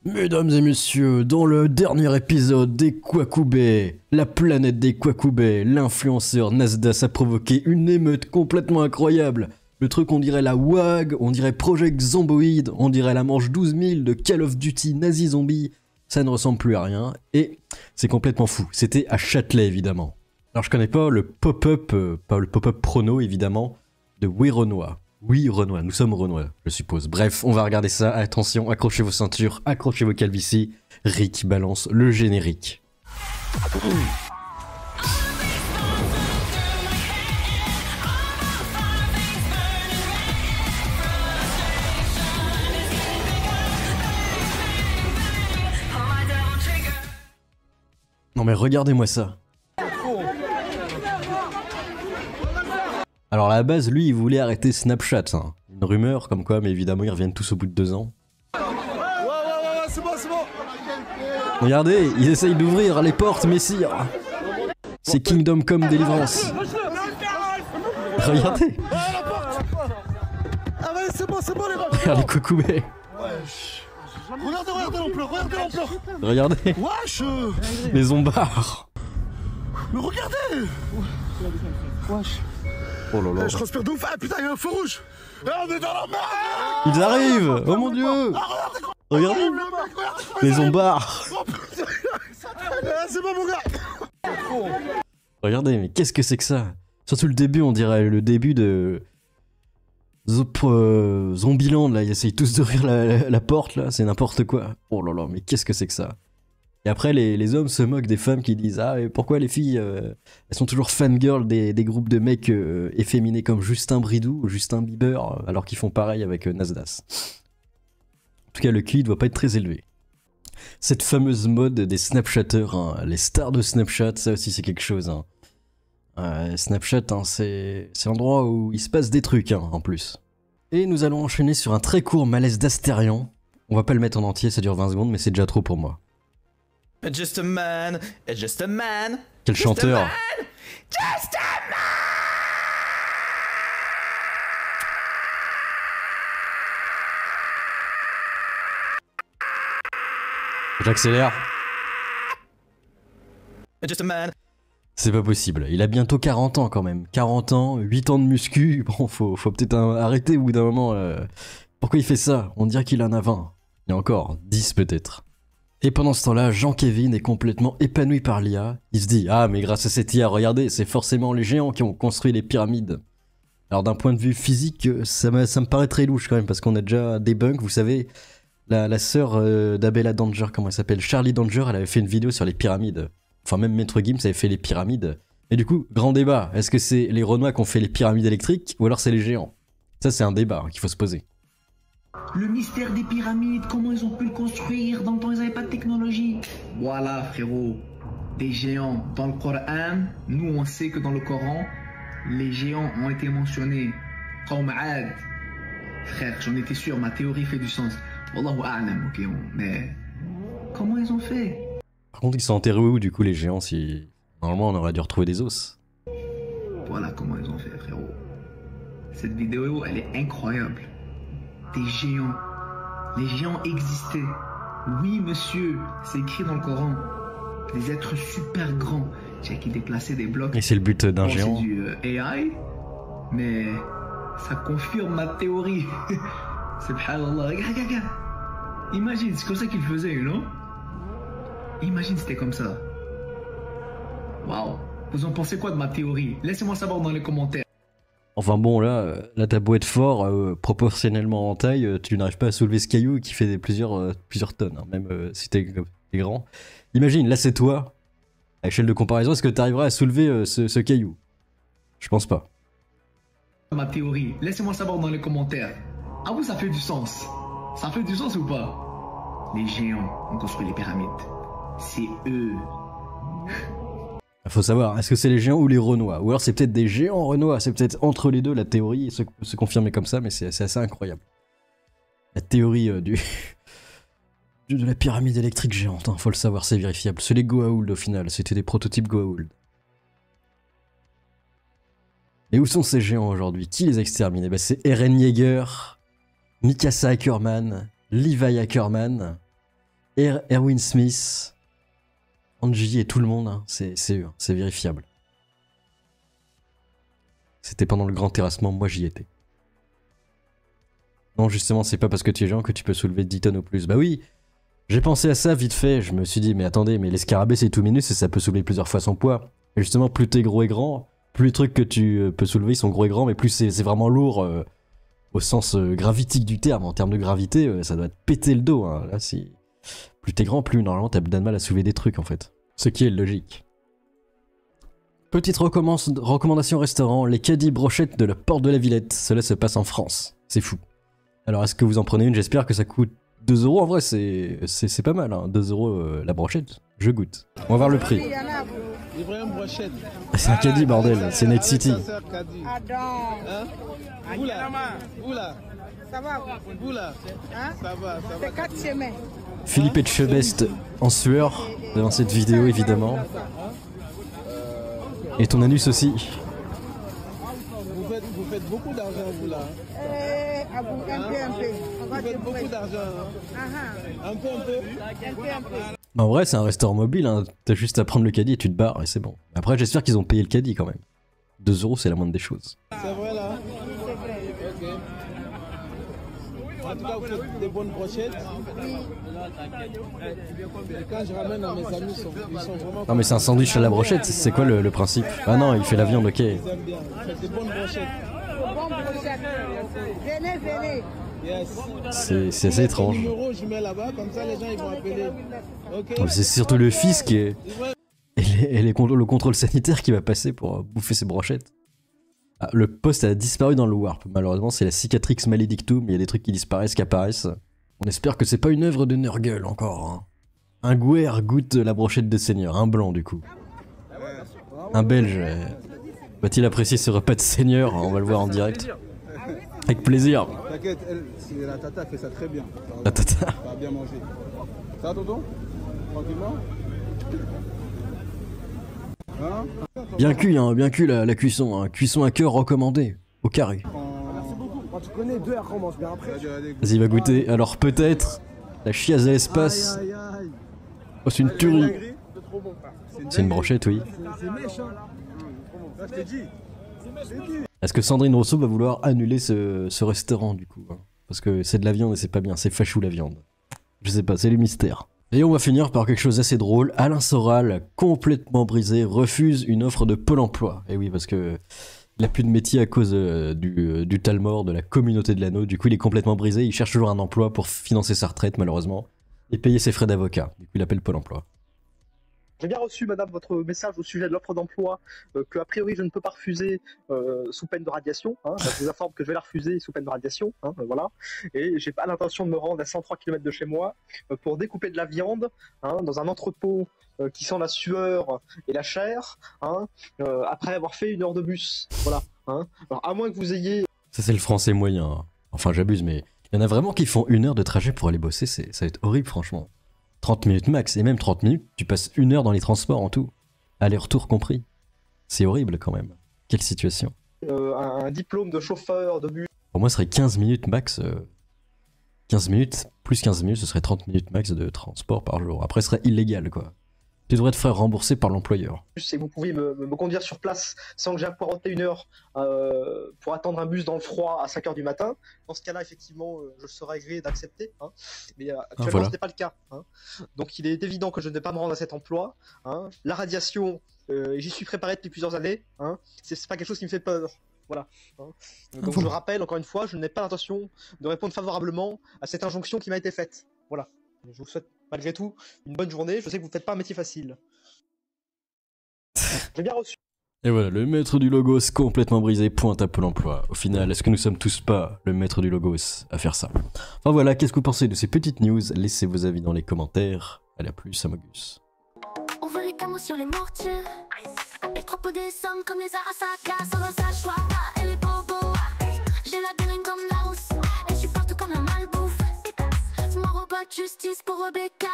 Mesdames et messieurs, dans le dernier épisode des Kwakubé, la planète des Kwakubé, l'influenceur Nasdas a provoqué une émeute complètement incroyable. Le truc, on dirait la WAG, on dirait Project Zomboid, on dirait la manche 12 000 de Call of Duty Nazi Zombie. Ça ne ressemble plus à rien, et c'est complètement fou. C'était à Châtelet, évidemment. Alors je connais pas le pop-up, pas le pop-up prono, évidemment, de Oui Renoir. Oui, Renoir, nous sommes Renoir, je suppose. Bref, on va regarder ça. Attention, accrochez vos ceintures, accrochez vos calvities. Rick balance le générique. Non mais regardez-moi ça. Alors à la base, lui, il voulait arrêter Snapchat. Hein. Une rumeur comme quoi, mais évidemment, ils reviennent tous au bout de 2 ans. Ouais, c'est bon. Regardez, ils essayent d'ouvrir les portes, messire. C'est Kingdom Come Deliverance. Regardez. Ah ouais, c'est bon les gars. Regarde les Kwakubé. Regardez l'ampleur. Regardez. Wesh. Les zombards. Mais regardez. Wesh. Oh là là. Je transpire de ouf. Ah putain, il y a un feu rouge. Ah, on est dans la merde. Ils arrivent. Oh mon dieu. Regardez. Les zombards. Ah, c'est bon mon gars. Regardez, mais qu'est-ce que c'est que ça? Surtout le début, on dirait le début de Zombieland, là, ils essayent tous d'ouvrir la porte, là, c'est n'importe quoi. Oh là là, mais qu'est-ce que c'est que ça? Et après, les hommes se moquent des femmes qui disent « Ah, et pourquoi les filles, elles sont toujours fangirls des groupes de mecs efféminés comme Justin Bridou ou Justin Bieber, alors qu'ils font pareil avec Nasdas ?» En tout cas, le QI doit pas être très élevé. Cette fameuse mode des Snapchatters, hein, les stars de Snapchat, ça aussi c'est quelque chose. Hein. Snapchat, hein, c'est l'endroit où il se passe des trucs, hein, en plus. Et nous allons enchaîner sur un très court malaise d'Astérion. On va pas le mettre en entier, ça dure 20 secondes, mais c'est déjà trop pour moi. Just a man, just a man. Quel chanteur! Just a man. J'accélère. Just a man. C'est pas possible, il a bientôt 40 ans quand même. 40 ans, 8 ans de muscu, bon faut peut-être arrêter au bout d'un moment. Pourquoi il fait ça? On dirait qu'il en a 20. Et encore, 10 peut-être. Et pendant ce temps-là, Jean-Kevin est complètement épanoui par l'IA. Il se dit « Ah, mais grâce à cette IA, regardez, c'est forcément les géants qui ont construit les pyramides. » Alors d'un point de vue physique, ça me paraît très louche quand même, parce qu'on a déjà débunk, vous savez, la sœur d'Abella Danger, comment elle s'appelle? Charlie Danger, elle avait fait une vidéo sur les pyramides. Enfin même Maître Gims avait fait les pyramides. Et du coup, grand débat, est-ce que c'est les Renois qui ont fait les pyramides électriques, ou alors c'est les géants? Ça c'est un débat qu'il faut se poser. Le mystère des pyramides, comment ils ont pu le construire? Dans le temps, ils n'avaient pas de technologie. Voilà, frérot. Des géants. Dans le Coran, nous, on sait que dans le Coran, les géants ont été mentionnés. Comme Ad. Frère, j'en étais sûr, ma théorie fait du sens. Wallahu a'lam, ok, mais... Comment ils ont fait? Par contre, ils sont enterrés où, du coup, les géants, si... Normalement, on aurait dû retrouver des os. Voilà comment ils ont fait, frérot. Cette vidéo, elle est incroyable. Des géants. Les géants existaient. Oui, monsieur, c'est écrit dans le Coran. Des êtres super grands, qui déplaçaient des blocs. Et c'est le but d'un géant. C'est du AI, mais ça confirme ma théorie. Subhanallah. Regarde. Imagine, c'est comme ça qu'ils faisaient, non? Imagine, c'était comme ça. Waouh. Vous en pensez quoi de ma théorie? Laissez-moi savoir dans les commentaires. Enfin bon, là t'as beau être fort, proportionnellement en taille, tu n'arrives pas à soulever ce caillou qui fait plusieurs tonnes, hein, même si t'es grand. Imagine, là c'est toi, à l'échelle de comparaison, est-ce que tu arriveras à soulever ce caillou? Je pense pas. Ma théorie, laissez-moi savoir dans les commentaires. Ah vous, ça fait du sens. Ça fait du sens ou pas? Les géants ont construit les pyramides. C'est eux. Faut savoir, est-ce que c'est les géants ou les Renois? Ou alors c'est peut-être des géants Renois, c'est peut-être entre les deux la théorie, se confirmer comme ça, mais c'est assez incroyable. La théorie de la pyramide électrique géante, hein, faut le savoir, c'est vérifiable. C'est les Goa'uld au final, c'était des prototypes Goa'uld. Et où sont ces géants aujourd'hui? Qui les a exterminés? Bah, c'est Eren Yeager, Mikasa Ackerman, Levi Ackerman. Erwin Smith, Angie et tout le monde, hein, c'est eux, hein, c'est vérifiable. C'était pendant le grand terrassement, moi j'y étais. Non, justement, c'est pas parce que tu es géant que tu peux soulever 10 tonnes ou plus. Bah oui, j'ai pensé à ça vite fait, je me suis dit, mais attendez, mais les scarabées c'est tout minus et ça peut soulever plusieurs fois son poids. Et justement, plus t'es gros et grand, plus les trucs que tu peux soulever ils sont gros et grands, mais plus c'est vraiment lourd au sens gravitique du terme. En termes de gravité, ça doit te péter le dos. Hein. Là, si plus t'es grand, plus normalement t'as de mal à soulever des trucs en fait. Ce qui est logique. Petite recommandation restaurant, les caddies brochettes de la Porte de la Villette. Cela se passe en France. C'est fou. Alors est-ce que vous en prenez une? J'espère que ça coûte 2 euros. En vrai, c'est pas mal. Hein. 2 euros la brochette. Je goûte. On va voir le prix. C'est un caddie, bordel. C'est Night City. Philippe Etchebest en sueur devant cette vidéo, évidemment. Et ton anus aussi. Vous faites beaucoup d'argent, vous là. Un peu. Vous faites beaucoup d'argent. Un peu. En vrai, c'est un restaurant mobile, hein. T'as juste à prendre le caddie et tu te barres et c'est bon. Après, j'espère qu'ils ont payé le caddie quand même. 2 euros, c'est la moindre des choses. C'est vrai là. Ok. En tout cas, vous faites des bonnes brochettes. Et quand je ramène à mes amis, ils sont vraiment... Non mais c'est un sandwich à la brochette, c'est quoi le principe? Ah non, il fait la viande, ok. Ils aiment bien. Vous faites des bonnes brochettes. Venez. Yes. C'est assez étrange. Le numéro, je mets là-bas, comme ça les gens ils vont appeler. Ok. C'est surtout le fils qui est... Et le contrôle sanitaire qui va passer pour bouffer ses brochettes. Ah, le poste a disparu dans le Warp. Malheureusement, c'est la cicatrix maledictum. Il y a des trucs qui disparaissent, qui apparaissent. On espère que c'est pas une œuvre de Nurgle encore. Hein. Un Gouer goûte la brochette de seigneur. Un blanc, du coup. Un Belge. Va-t-il apprécier ce repas de seigneur? On va le voir en direct. Avec plaisir. T'inquiète, la tata fait ça très bien. La tata. Ça va bien manger. Ça va, tonton? Tranquillement? Hein? Bien cuit, hein, bien cuit la cuisson. Hein. Cuisson à cœur recommandée. Au carré. Merci beaucoup. Tu connais 2 heures qu'on mange bien après. Vas-y, va goûter. Alors peut-être la chiasse à l'espace. Oh, c'est une tuerie. C'est une brochette, oui. C'est méchant. Ça, je t'ai dit. Est-ce que Sandrine Rousseau va vouloir annuler ce restaurant, du coup? Hein? Parce que c'est de la viande et c'est pas bien. C'est fachou, la viande. Je sais pas, c'est le mystère. Et on va finir par quelque chose d'assez drôle. Alain Soral, complètement brisé, refuse une offre de Pôle emploi. Et oui, parce que il a plus de métier à cause du Talmor, de la communauté de l'anneau. Du coup, il est complètement brisé. Il cherche toujours un emploi pour financer sa retraite, malheureusement, et payer ses frais d'avocat. Du coup, il appelle Pôle emploi. J'ai bien reçu, madame, votre message au sujet de l'offre d'emploi que, a priori, je ne peux pas refuser sous peine de radiation. Hein. Je vous informe que je vais la refuser sous peine de radiation. Hein, voilà. Et j'ai pas l'intention de me rendre à 103 km de chez moi pour découper de la viande hein, dans un entrepôt qui sent la sueur et la chair hein, après avoir fait 1 heure de bus. Voilà. Hein. Alors, à moins que vous ayez... Ça, c'est le français moyen. Enfin, j'abuse, mais il y en a vraiment qui font 1 heure de trajet pour aller bosser. Ça va être horrible, franchement. 30 minutes max, et même 30 minutes, tu passes 1 heure dans les transports en tout. Aller-retour compris. C'est horrible quand même. Quelle situation. un diplôme de chauffeur de bus. Pour moi, ce serait 15 minutes max. 15 minutes, plus 15 minutes, ce serait 30 minutes max de transport par jour. Après, ce serait illégal, quoi. Tu devrais te faire rembourser par l'employeur. Et vous pouviez me conduire sur place sans que j'aie à poireauter 1 heure pour attendre un bus dans le froid à 5 heures du matin. Dans ce cas-là, effectivement, je serais agréé d'accepter. Hein. Mais actuellement, voilà. Ce n'est pas le cas. Hein. Donc, il est évident que je ne vais pas me rendre à cet emploi. Hein. La radiation, j'y suis préparé depuis plusieurs années. Hein. C'est pas quelque chose qui me fait peur. Voilà. Hein. Donc, je rappelle encore une fois, je n'ai pas l'intention de répondre favorablement à cette injonction qui m'a été faite. Voilà. Je vous souhaite malgré tout une bonne journée. Je sais que vous ne faites pas un métier facile. J'ai bien reçu. Et voilà, le maître du Logos complètement brisé pointe à Pôle emploi. Au final, est-ce que nous sommes tous pas le maître du Logos à faire ça? Enfin voilà, qu'est-ce que vous pensez de ces petites news? Laissez vos avis dans les commentaires. Allez, à plus, Amogus. On veut les camos sur les mortiers. Les propos des sommes comme les Arasaka. Sans un sachoir et les bobos. J'ai la béline comme la rousse. Et je suis partout comme la malbouffe. Mon robot de justice pour Rebecca.